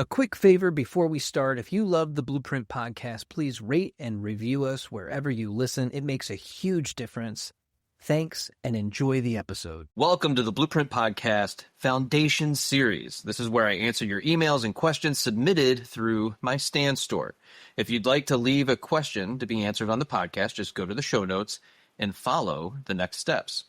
A quick favor before we start, if you love the Blueprint podcast, please rate and review us wherever you listen. It makes a huge difference. Thanks, and enjoy the episode. Welcome to the Blueprint Podcast Foundation Series. This is where I answer your emails and questions submitted through my Stand store. If you'd like to leave a question to be answered on the podcast, just go to the show notes and follow the next steps.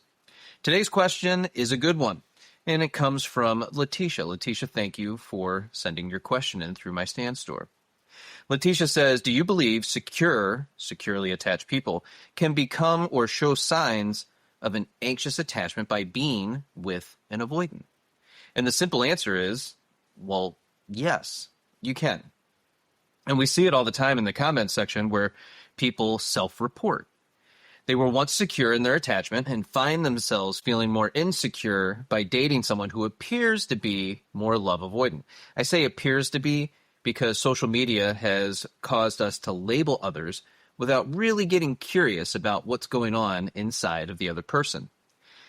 Today's question is a good one, and it comes from Letitia. Letitia, thank you for sending your question in through my Stand store. Letitia says, do you believe securely attached people can become or show signs of an anxious attachment by being with an avoidant? And the simple answer is, well, yes, you can. And we see it all the time in the comments section where people self-report. They were once secure in their attachment and find themselves feeling more insecure by dating someone who appears to be more love avoidant. I say appears to be because social media has caused us to label others without really getting curious about what's going on inside of the other person.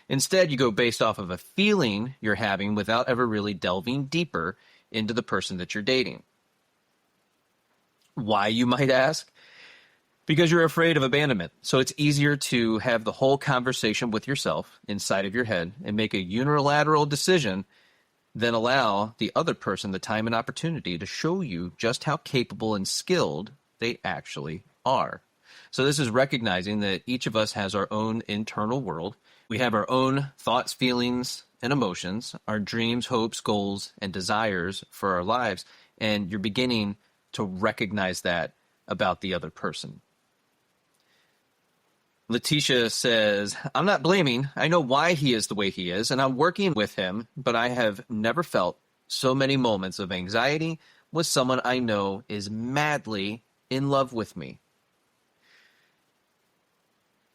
Instead, you go based off of a feeling you're having without ever really delving deeper into the person that you're dating. Why, you might ask? Because you're afraid of abandonment. So it's easier to have the whole conversation with yourself inside of your head and make a unilateral decision than allow the other person the time and opportunity to show you just how capable and skilled they actually are. So this is recognizing that each of us has our own internal world. We have our own thoughts, feelings, and emotions, our dreams, hopes, goals, and desires for our lives. And you're beginning to recognize that about the other person. Letitia says, I'm not blaming. I know why he is the way he is, and I'm working with him, but I have never felt so many moments of anxiety with someone I know is madly in love with me.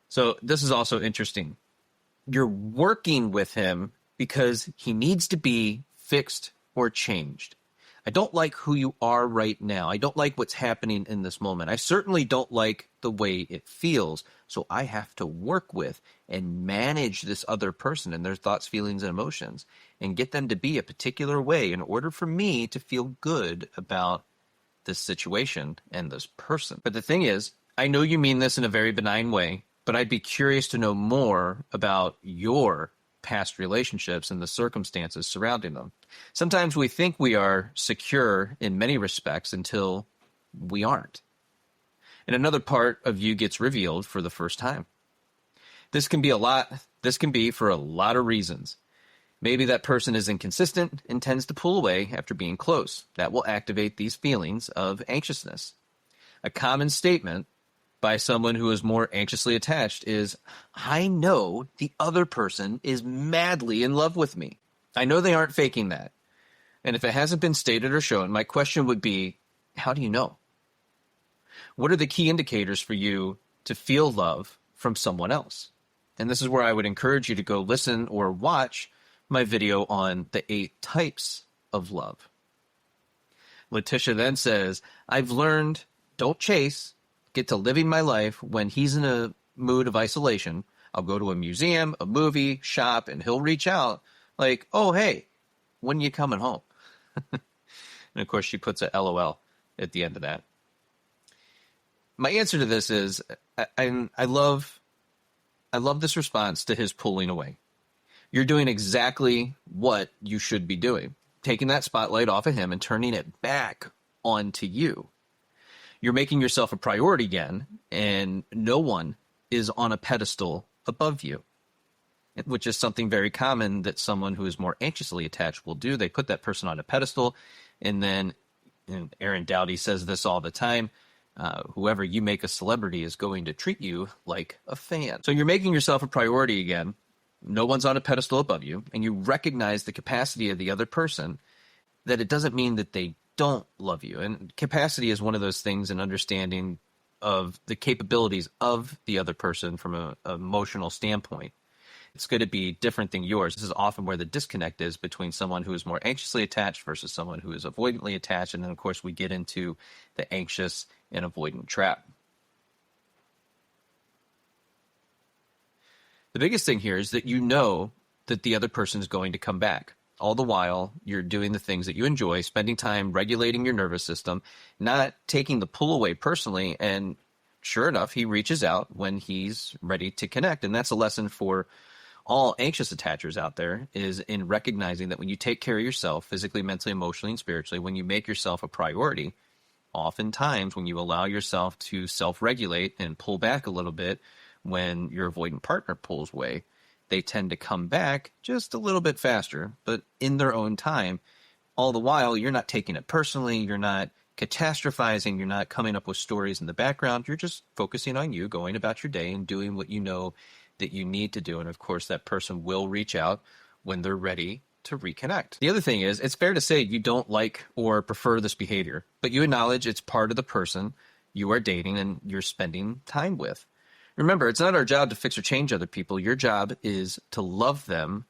So this is also interesting. You're working with him because he needs to be fixed or changed. I don't like who you are right now. I don't like what's happening in this moment. I certainly don't like the way it feels. So I have to work with and manage this other person and their thoughts, feelings, and emotions and get them to be a particular way in order for me to feel good about this situation and this person. But the thing is, I know you mean this in a very benign way, but I'd be curious to know more about your past relationships and the circumstances surrounding them. Sometimes we think we are secure in many respects until we aren't. And another part of you gets revealed for the first time. This can be for a lot of reasons. Maybe that person is inconsistent and tends to pull away after being close. That will activate these feelings of anxiousness. A common statement by someone who is more anxiously attached is, I know the other person is madly in love with me. I know they aren't faking that. And if it hasn't been stated or shown, my question would be, how do you know? What are the key indicators for you to feel love from someone else? And this is where I would encourage you to go listen or watch my video on the 8 types of love. Letitia then says, I've learned, don't chase, get to living my life. When he's in a mood of isolation, I'll go to a museum, a movie, shop, and he'll reach out like, oh, hey, when are you coming home? And of course, she puts a LOL at the end of that. My answer to this is I love this response to his pulling away. You're doing exactly what you should be doing, taking that spotlight off of him and turning it back onto you. You're making yourself a priority again, and no one is on a pedestal above you, which is something very common that someone who is more anxiously attached will do. They put that person on a pedestal, and then, and Aaron Doughty says this all the time, whoever you make a celebrity is going to treat you like a fan. So you're making yourself a priority again. No one's on a pedestal above you, and you recognize the capacity of the other person, that it doesn't mean that they don't love you. And capacity is one of those things in understanding of the capabilities of the other person from an emotional standpoint. It's going to be different than yours. This is often where the disconnect is between someone who is more anxiously attached versus someone who is avoidantly attached. And then, of course, we get into the anxious and avoidant trap. The biggest thing here is that you know that the other person is going to come back. All the while, you're doing the things that you enjoy, spending time regulating your nervous system, not taking the pull away personally. And sure enough, he reaches out when he's ready to connect. And that's a lesson for all anxious attachers out there, is in recognizing that when you take care of yourself physically, mentally, emotionally, and spiritually, when you make yourself a priority, oftentimes when you allow yourself to self-regulate and pull back a little bit when your avoidant partner pulls away, they tend to come back just a little bit faster, but in their own time. All the while, you're not taking it personally, you're not catastrophizing, you're not coming up with stories in the background, you're just focusing on you, going about your day and doing what you know that you need to do. And of course, that person will reach out when they're ready to reconnect. The other thing is, it's fair to say you don't like or prefer this behavior, but you acknowledge it's part of the person you are dating and you're spending time with. Remember, it's not our job to fix or change other people. Your job is to love them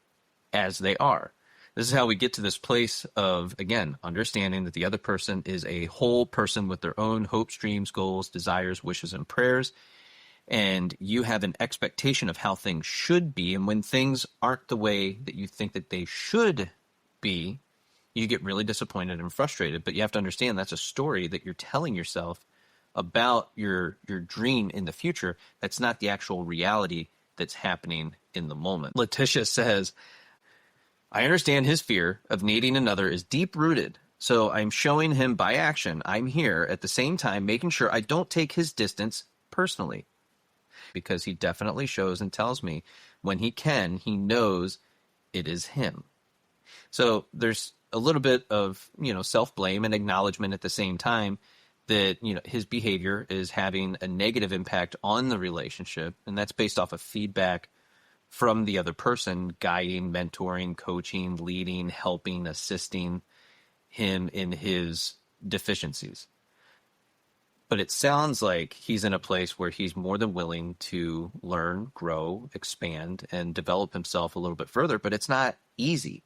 as they are. This is how we get to this place of, again, understanding that the other person is a whole person with their own hopes, dreams, goals, desires, wishes, and prayers. And you have an expectation of how things should be. And when things aren't the way that you think that they should be, you get really disappointed and frustrated. But you have to understand that's a story that you're telling yourself about your dream in the future. That's not the actual reality that's happening in the moment. Letitia says, I understand his fear of needing another is deep-rooted, so I'm showing him by action I'm here, at the same time making sure I don't take his distance personally, because he definitely shows and tells me when he can, he knows it is him. So there's a little bit of, self-blame and acknowledgement at the same time that, his behavior is having a negative impact on the relationship. And that's based off of feedback from the other person, guiding, mentoring, coaching, leading, helping, assisting him in his deficiencies. But it sounds like he's in a place where he's more than willing to learn, grow, expand, and develop himself a little bit further, but it's not easy.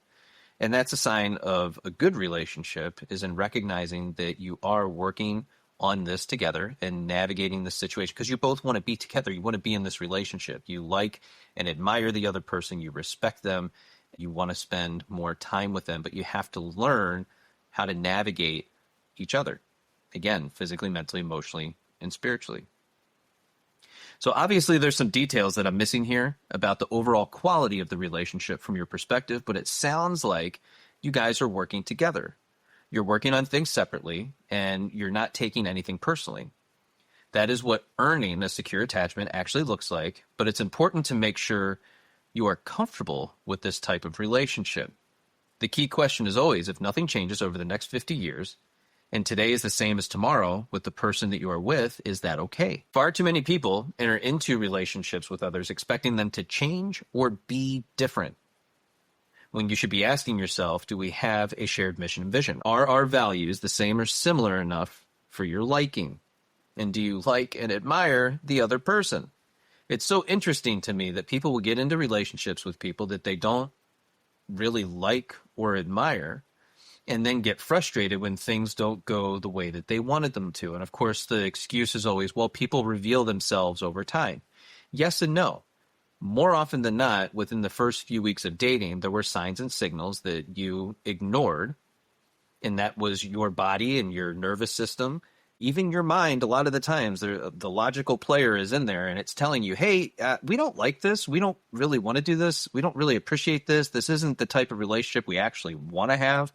And that's a sign of a good relationship, is in recognizing that you are working on this together and navigating the situation, because you both want to be together. You want to be in this relationship. You like and admire the other person. You respect them. You want to spend more time with them, but you have to learn how to navigate each other. Again, physically, mentally, emotionally, and spiritually. So obviously there's some details that I'm missing here about the overall quality of the relationship from your perspective, but it sounds like you guys are working together. You're working on things separately, and you're not taking anything personally. That is what earning a secure attachment actually looks like, but it's important to make sure you are comfortable with this type of relationship. The key question is always, if nothing changes over the next 50 years, and today is the same as tomorrow with the person that you are with, is that okay? Far too many people enter into relationships with others expecting them to change or be different, when you should be asking yourself, do we have a shared mission and vision? Are our values the same or similar enough for your liking? And do you like and admire the other person? It's so interesting to me that people will get into relationships with people that they don't really like or admire, and then get frustrated when things don't go the way that they wanted them to. And of course, the excuse is always, well, people reveal themselves over time. Yes and no. More often than not, within the first few weeks of dating, there were signs and signals that you ignored, and that was your body and your nervous system, even your mind. A lot of the times, the logical player is in there, and it's telling you, hey, we don't like this. We don't really want to do this. We don't really appreciate this. This isn't the type of relationship we actually want to have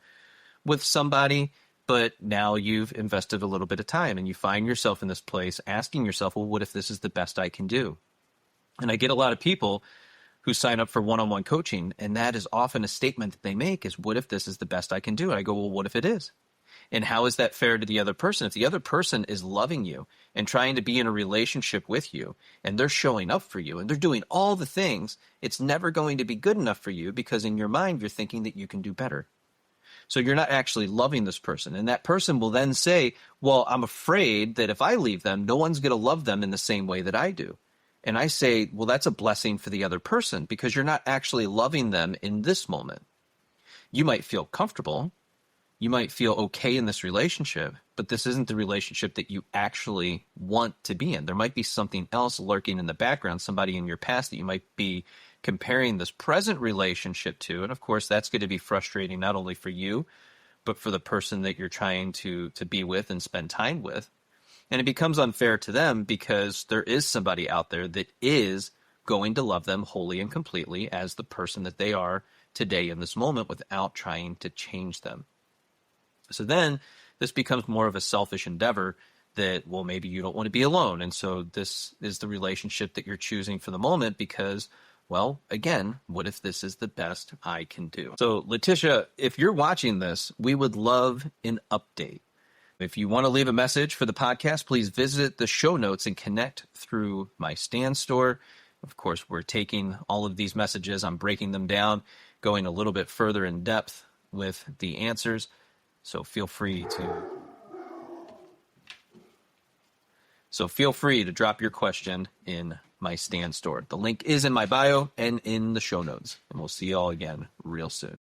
with somebody. But now you've invested a little bit of time, and you find yourself in this place asking yourself, well, what if this is the best I can do? And I get a lot of people who sign up for one-on-one coaching, and that is often a statement that they make is, what if this is the best I can do? And I go, well, what if it is? And how is that fair to the other person? If the other person is loving you and trying to be in a relationship with you, and they're showing up for you, and they're doing all the things, it's never going to be good enough for you, because in your mind, you're thinking that you can do better. So you're not actually loving this person. And that person will then say, well, I'm afraid that if I leave them, no one's going to love them in the same way that I do. And I say, well, that's a blessing for the other person, because you're not actually loving them in this moment. You might feel comfortable. You might feel okay in this relationship, but this isn't the relationship that you actually want to be in. There might be something else lurking in the background, somebody in your past that you might be comparing this present relationship to, and of course that's going to be frustrating not only for you, but for the person that you're trying to be with and spend time with. And it becomes unfair to them because there is somebody out there that is going to love them wholly and completely as the person that they are today in this moment without trying to change them. So then this becomes more of a selfish endeavor that, well, maybe you don't want to be alone. And so this is the relationship that you're choosing for the moment because, well, again, what if this is the best I can do? So Letitia, if you're watching this, we would love an update. If you want to leave a message for the podcast, please visit the show notes and connect through my Stan Store. Of course, we're taking all of these messages, I'm breaking them down, going a little bit further in depth with the answers. So feel free to drop your question in my Stan Store. The link is in my bio and in the show notes. And we'll see you all again real soon.